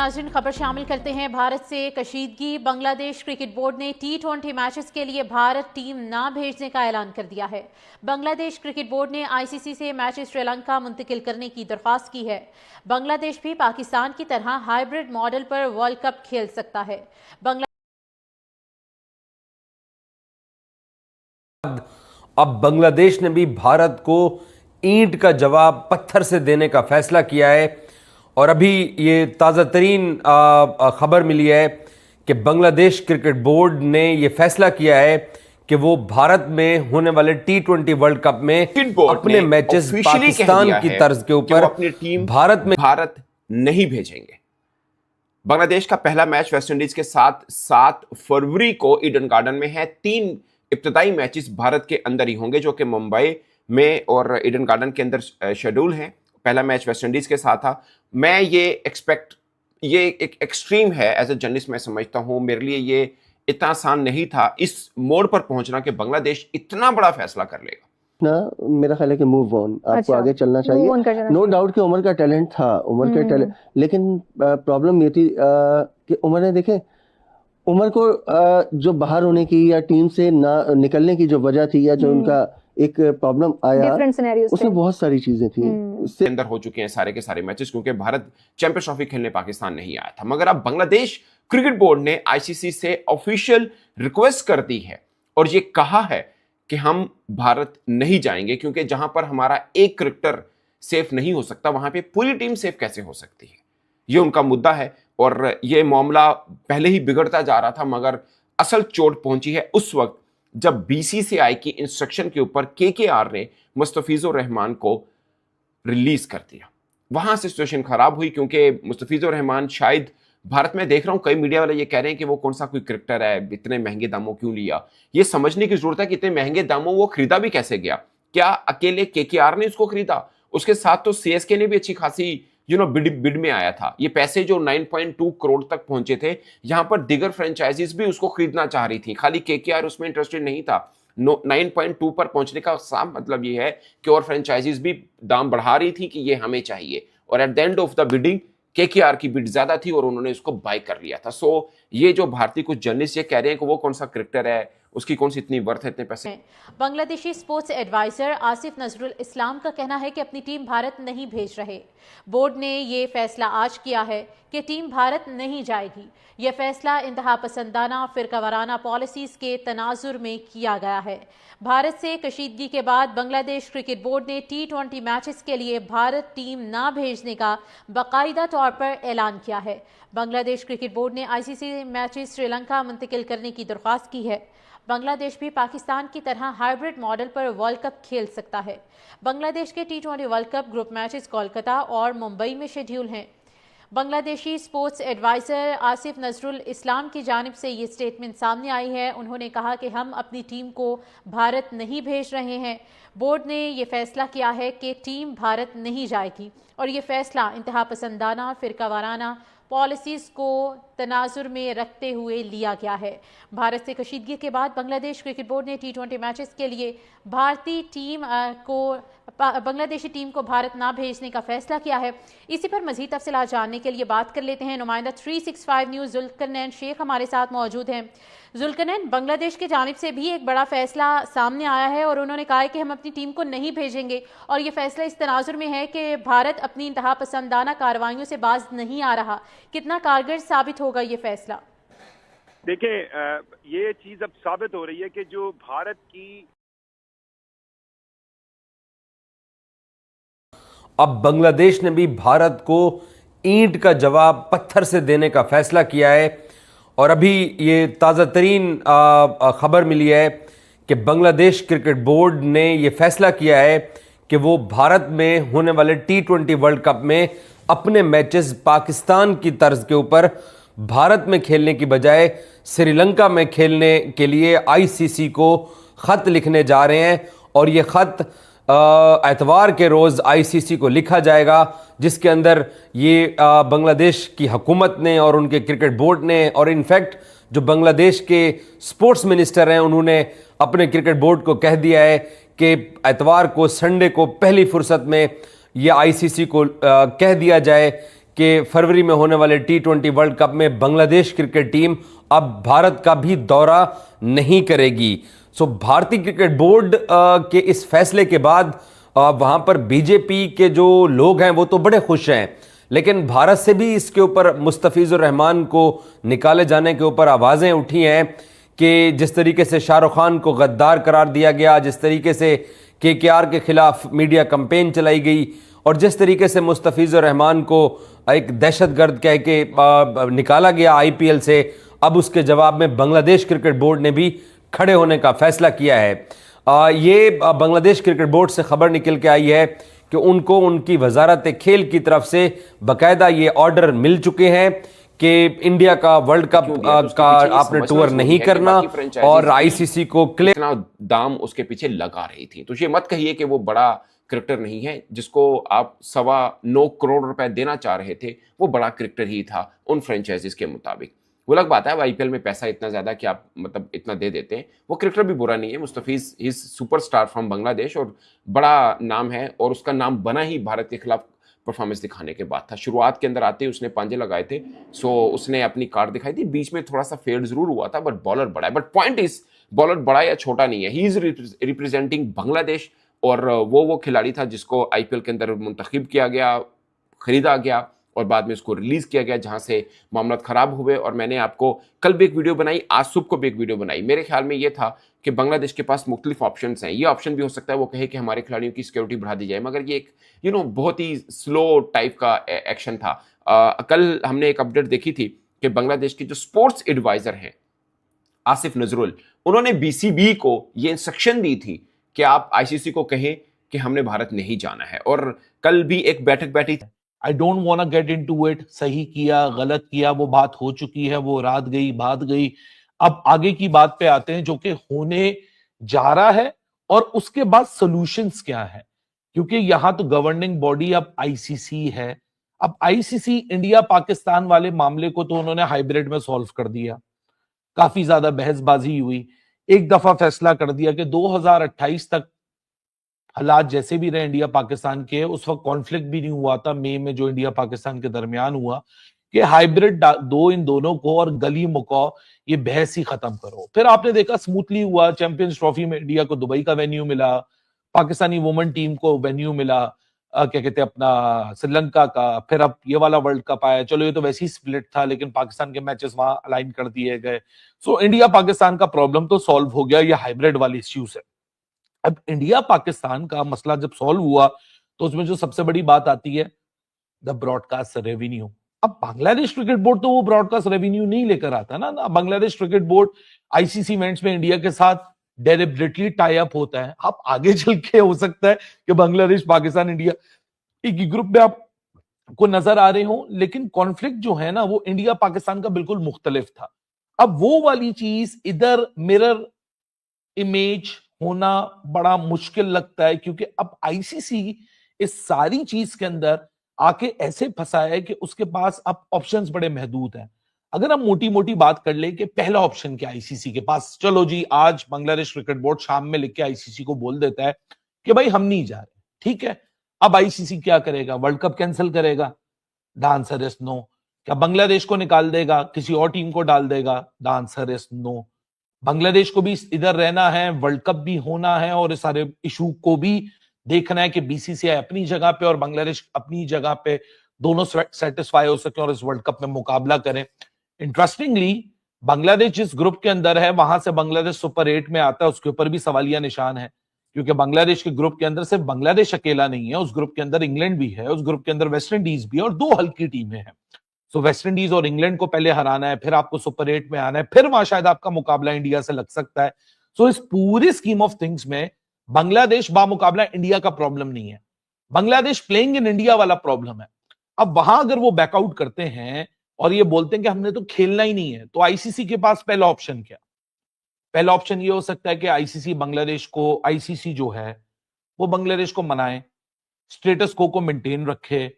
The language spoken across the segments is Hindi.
नाज़रीन, खबर शामिल करते हैं भारत से कशीदगी। बांग्लादेश क्रिकेट बोर्ड ने T20 मैचेस के लिए भारत टीम ना भेजने का ऐलान कर दिया है। बांग्लादेश क्रिकेट बोर्ड ने ICC से मैचेस श्रीलंका मुंतकिल करने की दरख्वास्त की है। बांग्लादेश भी पाकिस्तान की तरह हाइब्रिड मॉडल पर वर्ल्ड कप खेल सकता है। अब बांग्लादेश ने भी भारत को ईंट का जवाब पत्थर से देने का फैसला किया है और अभी ये ताज़ा तरीन खबर मिली है कि बांग्लादेश क्रिकेट बोर्ड ने ये फैसला किया है कि वो भारत में होने वाले T20 वर्ल्ड कप में अपने मैचेस पाकिस्तान की तर्ज के ऊपर अपनी टीम भारत नहीं भेजेंगे। बांग्लादेश का पहला मैच वेस्टइंडीज के साथ 7 फरवरी को ईडन गार्डन में है। 3 इब्तदाई मैचेस भारत के अंदर ही होंगे जो कि मुंबई में और ईडन गार्डन के अंदर शेड्यूल हैं। पहला मैच वेस्टइंडीज के साथ था। मैं ये एक एक्सट्रीम है एज ए जर्नलिस्ट, मैं समझता हूं मेरे लिए ये इतना आसान नहीं था इस मोड़ पर पहुंचना कि बांग्लादेश इतना बड़ा फैसला कर लेगा ना। मेरा ख्याल है कि मूव ऑन, आपको आगे चलना चाहिए। नो डाउट कि उमर का टैलेंट था, उमर का टैलेंट, लेकिन प्रॉब्लम ये थी कि उमर ने देखे उमर को जो बाहर होने की या टीम से ना निकलने की जो वजह थी या जो उनका एक प्रॉब्लम आया उसमें बहुत सारी चीजें थी। इससे अंदर हो चुके हैं सारे के सारे मैचेस क्योंकि भारत चैंपियंस ट्रॉफी खेलने पाकिस्तान नहीं आया था। मगर अब बांग्लादेश क्रिकेट बोर्ड ने ICC से ऑफिशियल रिक्वेस्ट कर दी है और ये कहा है कि हम भारत नहीं जाएंगे क्योंकि जहां पर हमारा एक क्रिकेटर सेफ नहीं हो सकता वहां पे पूरी टीम सेफ कैसे हो सकती है, ये उनका मुद्दा है। और ये मामला पहले ही बिगड़ता जा रहा था मगर असल चोट पहुंची है उस वक्त जब BCCI की इंस्ट्रक्शन के ऊपर KKR ने मुस्तफिजुर रहमान को रिलीज कर दिया। वहां से सिचुएशन खराब हुई क्योंकि मुस्तफिजुर रहमान शायद भारत में देख रहा हूं कई मीडिया वाले ये कह रहे हैं कि वो कौन सा कोई क्रिकेटर है, इतने महंगे दामों क्यों लिया। ये समझने की जरूरत है कि इतने महंगे दामों वो खरीदा भी कैसे गया। क्या अकेले KKR ने उसको खरीदा? उसके साथ तो CSK ने भी अच्छी खासी बिड में आया था। ये पैसे जो 9.2 करोड़ तक पहुंचे थे, यहां पर दिगर फ्रेंचाइजीज भी उसको खरीदना चाह रही थी, खाली KKR उसमें इंटरेस्टेड नहीं था। 9.2 पर पहुंचने का साफ मतलब ये है कि और फ्रेंचाइजीज भी दाम बढ़ा रही थी कि ये हमें चाहिए और at the end of the bidding KKR की बिड ज्यादा थी और उन्होंने इसको बाय कर लिया था। सो ये जो भारतीय कुछ जर्नलिस्ट ये कह रहे हैं कि वो कौन सा क्रिकेटर है, उसकी कौन सी इतनी वर्थ है, इतने पैसे। बांग्लादेशी स्पोर्ट्स एडवाइजर आसिफ नजरुल इस्लाम का कहना है कि अपनी टीम भारत नहीं भेज रहे। बोर्ड ने ये फैसला आज किया है कि टीम भारत नहीं जाएगी। यह फैसला इंतहा पसंदाना फिरकावाराना पॉलिसीज के तनाजुर में किया गया है। भारत से कशीदगी के बाद बांग्लादेश क्रिकेट बोर्ड ने T20 मैचेस के लिए भारत टीम ना भेजने का बाकायदा तौर पर ऐलान किया है। बांग्लादेश क्रिकेट बोर्ड ने ICC मैचेस श्रीलंका मुंतकिल करने की दरख्वास्त की है। बांग्लादेश भी पाकिस्तान की तरह हाइब्रिड मॉडल पर वर्ल्ड कप खेल सकता है। बांग्लादेश के T20 world cup group matches Kolkata और मुंबई में शेड्यूल हैं। बांग्लादेशी स्पोर्ट्स एडवाइजर आसिफ नजरुल इस्लाम की जानिब से ये स्टेटमेंट सामने आई है। उन्होंने कहा कि हम अपनी टीम को भारत नहीं भेज रहे हैं। बोर्ड ने यह फैसला किया है कि टीम भारत नहीं जाएगी और ये फैसला इंतहा पसंदाना फिरकावाराना पॉलिसीज़ को तनाजुर में रखते हुए लिया गया है। भारत से कशीदगी के बाद बांग्लादेश क्रिकेट बोर्ड ने T20 मैचेस के लिए बांग्लादेशी टीम को भारत ना भेजने का फैसला किया है। इसी पर मजीद तफसीलात जानने के लिए बात कर लेते हैं। नुमाइंदा 365 न्यूज़ जुल्करनैन शेख हमारे साथ मौजूद हैं। जुल्करनैन, बांग्लादेश की जानिब से भी एक बड़ा फैसला सामने आया है और उन्होंने कहा है कि हम अपनी टीम को नहीं भेजेंगे और ये फैसला इस तनाजुर में है कि भारत अपनी इंतहा पसंदाना कार्रवाइयों से बाज नहीं आ रहा। कितना कारगर साबित होगा ये फैसला? देखिए, ये चीज अब साबित हो रही है कि जो भारत की अब बांग्लादेश ने भी भारत को ईंट का जवाब पत्थर से देने का फैसला किया है और अभी ये ताज़ा तरीन खबर मिली है कि बांग्लादेश क्रिकेट बोर्ड ने ये फैसला किया है कि वो भारत में होने वाले T20 वर्ल्ड कप में अपने मैचेस पाकिस्तान की तर्ज के ऊपर भारत में खेलने की बजाय श्रीलंका में खेलने के लिए ICC को ख़त लिखने जा रहे हैं और ये ख़त एतवार के रोज़ ICC को लिखा जाएगा जिसके अंदर ये बांग्लादेश की हुकूमत ने और उनके क्रिकेट बोर्ड ने और इनफैक्ट जो बांग्लादेश के स्पोर्ट्स मिनिस्टर हैं उन्होंने अपने क्रिकेट बोर्ड को कह दिया है कि एतवार को संडे को पहली फुर्सत में ये ICC को कह दिया जाए कि फरवरी में होने वाले T20 वर्ल्ड कप में बांग्लादेश क्रिकेट टीम अब भारत का भी दौरा नहीं करेगी। सो भारतीय क्रिकेट बोर्ड के इस फैसले के बाद वहां पर बीजेपी के जो लोग हैं वो तो बड़े खुश हैं, लेकिन भारत से भी इसके ऊपर मुस्तफिजुर रहमान को निकाले जाने के ऊपर आवाज़ें उठी हैं कि जिस तरीके से शाहरुख खान को गद्दार करार दिया गया, जिस तरीके से KKR के खिलाफ मीडिया कैंपेन चलाई गई और जिस तरीके से मुस्तफिजुर रहमान को एक दहशतगर्द कह के निकाला गया IPL से, अब उसके जवाब में बांग्लादेश क्रिकेट बोर्ड ने भी खड़े होने का फैसला किया है। ये बांग्लादेश क्रिकेट बोर्ड से खबर निकल के आई है कि उनको उनकी वजारत खेल की तरफ से बाकायदा ये ऑर्डर मिल चुके हैं कि इंडिया का वर्ल्ड कप का आपने टूर नहीं करना और ICC को इतना दाम उसके पीछे लगा रही थी। तो ये मत कहिए कि वो बड़ा क्रिकेटर नहीं है, जिसको आप 9.25 करोड़ रुपए देना चाह रहे थे, वो बड़ा क्रिकेटर ही था उन फ्रेंचाइजीज के मुताबिक। वो अलग बात है, IPL में पैसा इतना ज्यादा कि आप मतलब इतना दे देते हैं। वो क्रिकेटर भी बुरा नहीं है, मुस्तफिज इज सुपरस्टार फ्रॉम बांग्लादेश और बड़ा नाम है, और उसका नाम बना ही भारत के खिलाफ परफॉर्मेंस दिखाने के बाद था। शुरुआत के अंदर आते ही उसने पांजे लगाए थे, सो उसने अपनी कार्ड दिखाई थी, बीच में थोड़ा सा फेड जरूर हुआ था, बट बॉलर बड़ा है। बट पॉइंट इज, बॉलर बड़ा या छोटा नहीं है, ही इज रिप्रेजेंटिंग बांग्लादेश, और वो खिलाड़ी था जिसको IPL के अंदर मुंतखब किया गया, खरीदा गया और बाद में उसको रिलीज किया गया, जहां से मामला खराब हुए। और मैंने आपको कल भी एक वीडियो बनाई, आज सुबह को भी एक वीडियो बनाई। मेरे ख्याल में ये था कि बांग्लादेश के पास मुख्तलिफ ऑप्शन हैं। ये ऑप्शन भी हो सकता है वो कहे कि हमारे खिलाड़ियों की सिक्योरिटी बढ़ा दी जाए, मगर ये एक बहुत ही स्लो टाइप का एक्शन था। कल हमने एक अपडेट देखी थी कि बांग्लादेश के जो स्पोर्ट्स एडवाइजर हैं आसिफ नजरुल, उन्होंने BCB को ये इंस्ट्रक्शन दी थी कि आप ICC को कहें कि हमने भारत नहीं जाना है। और कल भी एक बैठक बैठी। I don't want to get into it, सही किया गलत किया वो बात हो चुकी है, वो रात गई बात गई। अब आगे की बात पे आते हैं जो कि होने जा रहा है और उसके बाद सॉल्यूशंस क्या है, क्योंकि यहां तो गवर्निंग बॉडी अब ICC है। अब ICC इंडिया पाकिस्तान वाले मामले को तो उन्होंने हाइब्रिड में सॉल्व कर दिया, काफी ज्यादा बहसबाजी हुई, एक दफा फैसला कर दिया कि 2028 तक हालात जैसे भी रहे इंडिया पाकिस्तान के, उस वक्त कॉन्फ्लिक्ट भी नहीं हुआ था मई में जो इंडिया पाकिस्तान के दरमियान हुआ, कि हाइब्रिड दो इन दोनों को और गली मुकाओ, ये बहस ही खत्म करो। फिर आपने देखा स्मूथली हुआ, चैंपियंस ट्रॉफी में इंडिया को दुबई का वेन्यू मिला, पाकिस्तानी वुमेन टीम को वेन्यू मिला क्या कहते हैं अपना श्रीलंका का, फिर अब ये वाला वर्ल्ड कप आया। चलो ये तो वैसे ही स्प्लिट था, लेकिन पाकिस्तान के मैचेस वहां अलाइन कर दिए गए। सो इंडिया पाकिस्तान का प्रॉब्लम तो सॉल्व हो गया, ये हाइब्रिड वाली इश्यू से। अब इंडिया पाकिस्तान का मसला जब सॉल्व हुआ तो उसमें जो सबसे बड़ी बात आती है द ब्रॉडकास्ट रेवेन्यू। अब बांग्लादेश क्रिकेट बोर्ड तो वो ब्रॉडकास्ट रेवेन्यू नहीं लेकर आता ना। Bangladesh cricket board ICC events में इंडिया के साथ डेलिबरेटली टाई अप होता है। अब आगे चल के हो सकता है कि बांग्लादेश पाकिस्तान इंडिया एक ही ग्रुप में आपको नजर आ रहे हो, लेकिन कॉन्फ्लिक्ट जो है ना वो इंडिया पाकिस्तान का बिल्कुल मुख्तलिफ था। अब वो वाली चीज इधर मिरर इमेज होना बड़ा मुश्किल लगता है, क्योंकि अब ICC इस सारी चीज के अंदर आके ऐसे फंसा है कि उसके पास अब ऑप्शंस बड़े महदूद हैं। अगर हम मोटी मोटी बात कर ले कि पहला ऑप्शन क्या ICC के पास, चलो जी आज बांग्लादेश क्रिकेट बोर्ड शाम में लिख के ICC को बोल देता है कि भाई हम नहीं जा रहे, ठीक है। अब ICC क्या करेगा, वर्ल्ड कप कैंसिल करेगा? The answer is no. क्या बांग्लादेश को निकाल देगा, किसी और टीम को डाल देगा? The answer is no. Bangladesh को भी इधर रहना है, वर्ल्ड कप भी होना है और इस सारे इशू को भी देखना है कि BCCI अपनी जगह पे और बांग्लादेश अपनी जगह पे दोनों सेटिस्फाई हो सके और इस वर्ल्ड कप में मुकाबला करें। इंटरेस्टिंगली बांग्लादेश जिस ग्रुप के अंदर है वहां से बांग्लादेश सुपर 8 में आता है, उसके ऊपर भी सवालिया निशान है, क्योंकि बांग्लादेश के ग्रुप के अंदर सिर्फ बांग्लादेश अकेला नहीं है, उस ग्रुप के अंदर इंग्लैंड भी है, उस ग्रुप के अंदर वेस्ट इंडीज भी है और 2 हल्की टीमें हैं। सो वेस्ट इंडीज और इंग्लैंड को पहले हराना है, फिर आपको सुपर 8 में आना है, फिर वहां शायद आपका मुकाबला इंडिया से लग सकता है। सो इस पूरी स्कीम ऑफ थिंग्स में बांग्लादेश बामुकाबला इंडिया का प्रॉब्लम नहीं है, बांग्लादेश प्लेइंग इन इंडिया वाला प्रॉब्लम है। अब वहां अगर वो बैकआउट करते हैं और ये बोलते हैं कि हमने तो खेलना ही नहीं है, तो ICC के पास पहला ऑप्शन क्या? पहला ऑप्शन ये हो सकता है कि ICC बांग्लादेश को, ICC जो है वो बांग्लादेश को मनाए, स्टेटस को मेंटेन रखे।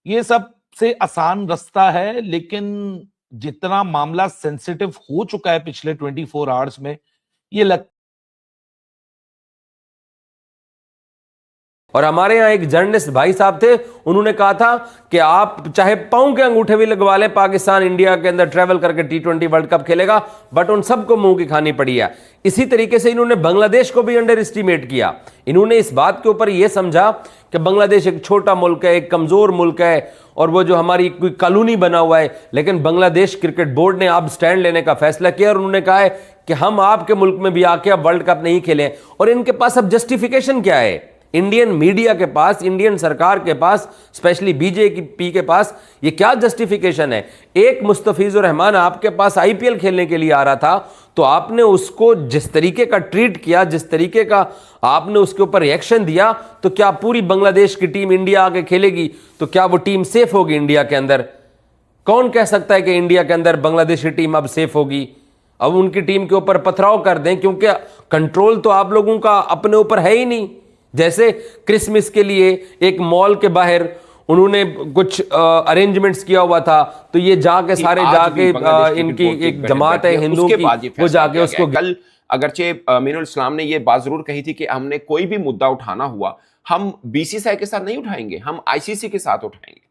ये सब से आसान रास्ता है, लेकिन जितना मामला सेंसिटिव हो चुका है पिछले 24 आवर्स में, ये और हमारे यहां एक जर्नलिस्ट भाई साहब थे, उन्होंने कहा था कि आप चाहे पांव के अंगूठे भी लगवा लें, पाकिस्तान इंडिया के अंदर ट्रैवल करके T20 वर्ल्ड कप खेलेगा, बट उन सबको मुंह की खानी पड़ी है। इसी तरीके से इन्होंने बांग्लादेश को भी अंडर एस्टिमेट किया। इन्होंने इस बात के ऊपर यह समझा कि बांग्लादेश एक छोटा मुल्क है, एक कमजोर मुल्क है, और वो जो हमारी कोई कॉलोनी बना हुआ है। लेकिन बांग्लादेश क्रिकेट बोर्ड ने अब स्टैंड लेने का फैसला किया और उन्होंने कहा है कि हम आपके मुल्क में भी आके अब वर्ल्ड कप नहीं खेलें। और इनके पास अब जस्टिफिकेशन क्या है? इंडियन मीडिया के पास, इंडियन सरकार के पास, स्पेशली बीजेपी के पास ये क्या जस्टिफिकेशन है? एक मुस्तफिजुर रहमान आपके पास आईपीएल खेलने के लिए आ रहा था, तो आपने उसको जिस तरीके का ट्रीट किया, जिस तरीके का आपने उसके ऊपर रिएक्शन दिया, तो क्या पूरी बांग्लादेश की टीम इंडिया आके खेलेगी? तो क्या वो टीम सेफ होगी इंडिया के अंदर? कौन कह सकता है कि इंडिया के अंदर बांग्लादेश की टीम अब सेफ होगी? अब उनकी टीम के ऊपर पथराव कर दें, क्योंकि कंट्रोल तो आप लोगों का अपने ऊपर है ही नहीं। जैसे क्रिसमस के लिए एक मॉल के बाहर उन्होंने कुछ अरेंजमेंट्स किया हुआ था, तो ये जाके सारे जाके इनकी एक जमात है हिंदुओं की, वो जाके उसको कल अगरचे मीनुल इस्लाम ने ये बात जरूर कही थी कि हमने कोई भी मुद्दा उठाना हुआ हम बीसीसीआई के साथ नहीं उठाएंगे, हम आईसीसी के साथ उठाएंगे,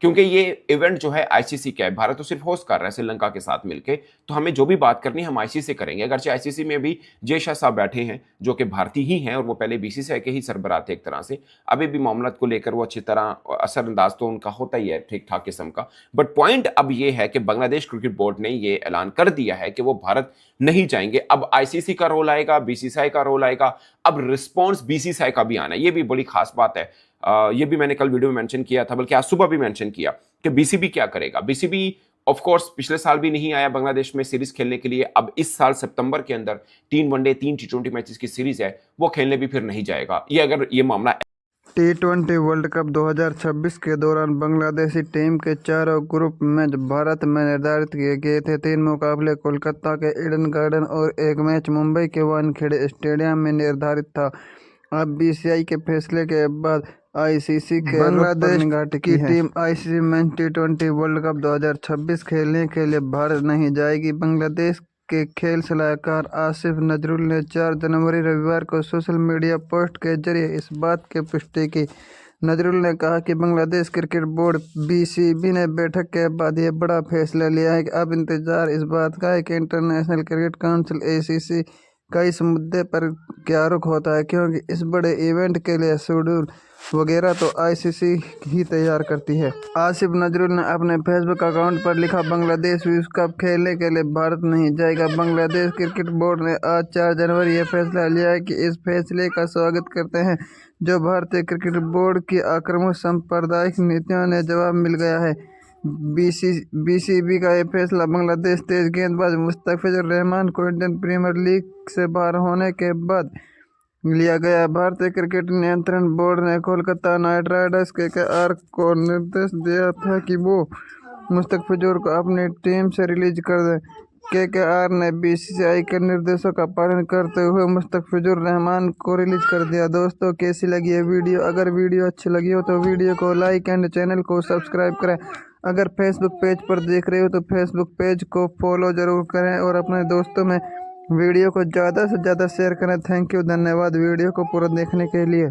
क्योंकि ये इवेंट जो है आईसीसी का है। भारत तो सिर्फ होस्ट कर रहा है श्रीलंका के साथ मिलके, तो हमें जो भी बात करनी है हम आईसीसी से करेंगे। अगरचे आईसीसी में भी जय शाह साहब बैठे हैं जो कि भारतीय ही हैं और वो पहले बीसीसीआई के ही सरबराह थे एक तरह से। अभी भी मामला को लेकर वो अच्छी तरह असरअंदाज तो उनका होता ही है ठीक ठाक किस्म का। बट पॉइंट अब ये है कि बांग्लादेश क्रिकेट बोर्ड ने ये ऐलान कर दिया है कि वो भारत नहीं जाएंगे। अब आईसीसी का रोल आएगा, बीसीसीआई का रोल आएगा, अब रिस्पॉन्स बीसीसीआई का भी आना है। ये भी बड़ी खास बात है। ये भी मैंने कल वीडियो में मेंशन किया था, बल्कि आज सुबह भी मेंशन किया कि बीसीबी क्या करेगा। बीसीबी ऑफ कोर्स पिछले साल भी नहीं आया बांग्लादेश में सीरीज खेलने के लिए। अब इस साल सितंबर के अंदर 3 वनडे 3 T20 मैचेस की सीरीज है, वो खेलने भी फिर नहीं जाएगा। ये अगर ये मामला T20 वर्ल्ड कप 2026 के दौरान बांग्लादेशी टीम के चारों ग्रुप मैच भारत में निर्धारित किए गए थे। 3 मुकाबले कोलकाता के ईडन गार्डन और एक मैच मुंबई के वानखेड़े स्टेडियम में निर्धारित था। अब बीसीसीआई के फैसले के बाद आईसीसी के बांग्लादेश की team ICC men's T20 world cup 2026 खेलने के लिए भारत नहीं जाएगी। बांग्लादेश के खेल सलाहकार आसिफ नजरुल ने 4 जनवरी रविवार को सोशल मीडिया पोस्ट के जरिए इस बात की पुष्टि की। नजरुल ने कहा कि बांग्लादेश क्रिकेट बोर्ड बीसीबी ने बैठक के बाद यह बड़ा फैसला लिया है कि अब इंतजार इस बात का है कि इंटरनेशनल क्रिकेट काउंसिल ACC का इस मुद्दे पर क्या रुख होता है, क्योंकि इस बड़े इवेंट के लिए शेड्यूल वगैरह तो आईसीसी ही तैयार करती है। आसिफ नजरुल ने अपने फेसबुक अकाउंट पर लिखा, बांग्लादेश विश्व कप खेलने के लिए भारत नहीं जाएगा। बांग्लादेश क्रिकेट बोर्ड ने आज 4 जनवरी यह फैसला लिया है कि इस फैसले का स्वागत करते हैं, जो भारतीय क्रिकेट बोर्ड की आक्रामक सांप्रदायिक नीतियों ने जवाब मिल गया है। बीसीबी का यह फैसला बांग्लादेश तेज गेंदबाज मुस्तफिजुर रहमान को इंडियन प्रीमियर लीग से बाहर होने के बाद लिया गया। भारतीय क्रिकेट नियंत्रण बोर्ड ने कोलकाता नाइट राइडर्स KKR को निर्देश दिया था कि वो मुस्तफिजुर को अपनी टीम से रिलीज कर दे। KKR ने बीसीसीआई के निर्देशों का पालन करते हुए मुस्तफिजुर रहमान को रिलीज कर दिया। दोस्तों, कैसी लगी ये वीडियो? अगर वीडियो अच्छी लगी हो तो वीडियो को लाइक एंड चैनल को सब्सक्राइब करें। अगर फेसबुक पेज पर देख रहे हो तो फेसबुक पेज को फॉलो जरूर करें और अपने दोस्तों में वीडियो को ज़्यादा से ज़्यादा शेयर करें। थैंक यू, धन्यवाद वीडियो को पूरा देखने के लिए।